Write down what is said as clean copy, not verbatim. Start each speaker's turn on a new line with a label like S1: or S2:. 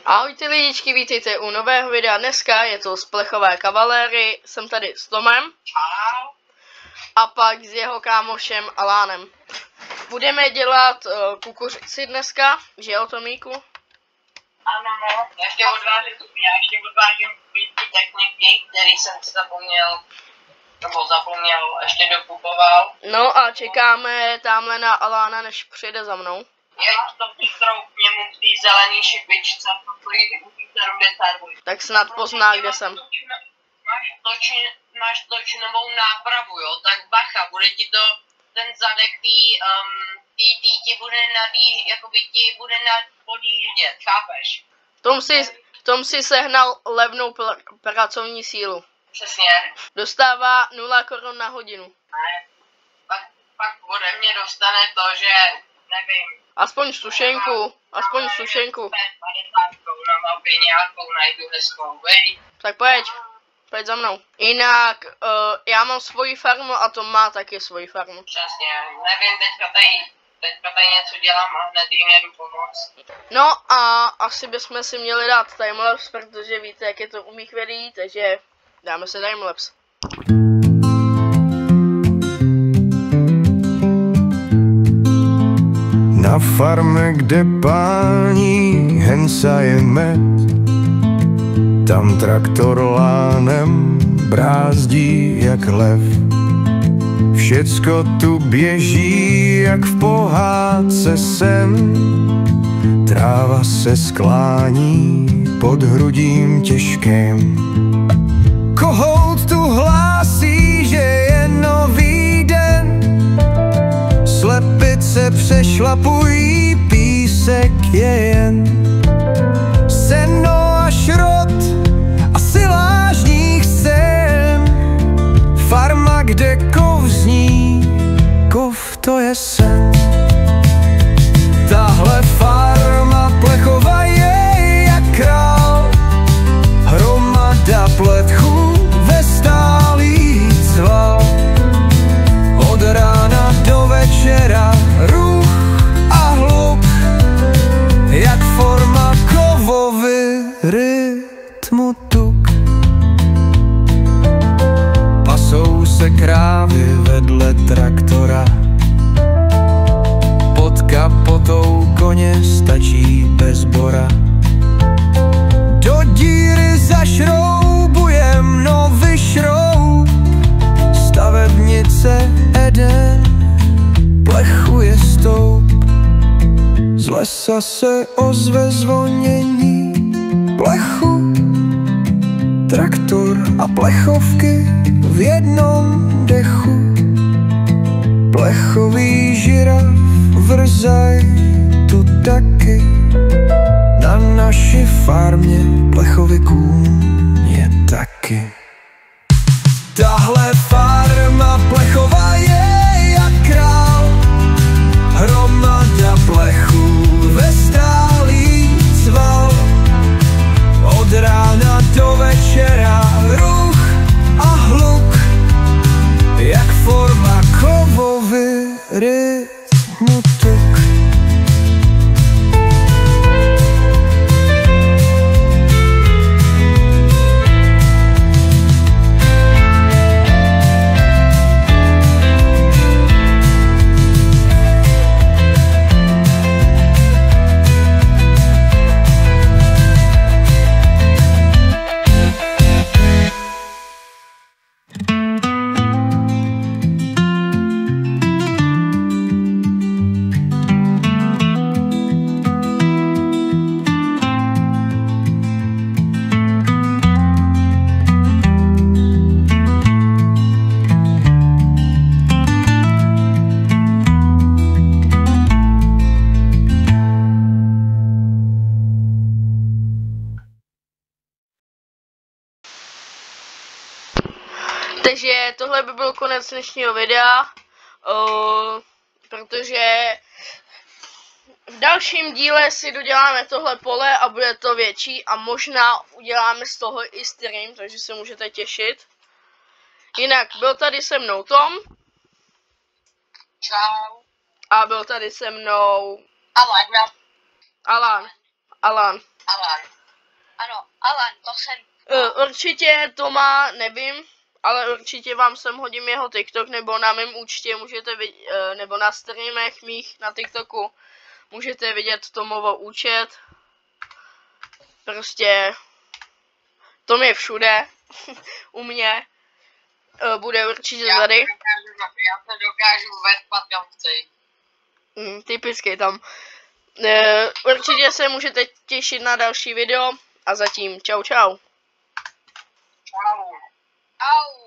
S1: Ahojte lidičky, vítejte u nového videa. Dneska je to z Plechové kavaléry, jsem tady s Tomem.
S2: Čau.
S1: A pak s jeho kámošem Alánem. Budeme dělat kukuřici dneska, že jo, Tomíku?
S2: Ano, já ještě odvážím ty techniky, který jsem si zapomněl, ještě dokupoval.
S1: No a čekáme tamhle na Alána, než přijde za mnou.
S2: Je to přístroj k němu v té zelený šipičce, který u té rudé tarvy.
S1: Tak snad pozná, kde jsem.
S2: Máš točnovou nápravu, jo, tak bacha, bude ti to, ten zadek ti bude podjíždět, chápeš?
S1: Tom si sehnal levnou pracovní sílu.
S2: Přesně.
S1: Dostává 0 korun na hodinu.
S2: Ne, pak ode mě dostane to, že, nevím.
S1: Aspoň sušenku.
S2: 50 korun na mapě nějakou najdu hezkou, vej.
S1: Tak pojď za mnou. Jinak, já mám svoji farmu a Tom má taky svoji farmu.
S2: Přesně, nevím, teďka tady něco dělám a hned jim jedu pomoct.
S1: No a asi bychom si měli dát timelapse, protože víte, jak je to u mých videí, takže dáme se timelapse.
S3: Na farmě, kde pání hensa je med, tam traktor lánem brázdí jak lev. Všecko tu běží jak v pohádce sen, tráva se sklání pod hrudím těžkým. Kohout tu hlásí, že je nový den, slepice přešlapují, písek je jen seno a šrot a silážních sen. Farma, kde kov zní, kov to je sen. Tahle farma Plechova je jak král, hromada pletchů ve stálý cval. Od rána do večera ruch a hluk, jak forma kovovy rytmu tuk. Pasou se krávy vedle traktora, pod kapotou koně stačí bez bora. Do díry zašroubujem nový šroub, stavebnice Eden plechuje stoup. Z lesa se ozve zvonění plechu, traktor a plechovky v jednom dechu. Plechový žiraf vrzaj tu taky, na naší farmě plechový kůň je taky. Tahle farma Plechova je jak král, hromada plechů ve stálý cval. Od rána do večera ruch a hluk, jak forma kovovy rytmu tuk.
S1: Takže tohle by byl konec dnešního videa, protože v dalším díle si doděláme tohle pole a bude to větší a možná uděláme z toho i stream, takže se můžete těšit. Jinak byl tady se mnou Tom
S2: Čau.
S1: a byl tady se mnou
S2: Alan.
S1: Alan.
S2: Alan.
S4: Ano, Alan, to jsem.
S1: Určitě Toma nevím, ale určitě vám sem hodím jeho TikTok, nebo na mém účtě můžete vidět, nebo na streamech mých na TikToku můžete vidět Tomovo účet. Prostě Tom je všude u mě. Bude určitě tady.
S2: Já se dokážu vespat kam chci.
S1: Typicky tam. Určitě se můžete těšit na další video a zatím čau čau.
S2: Čau.
S4: Au.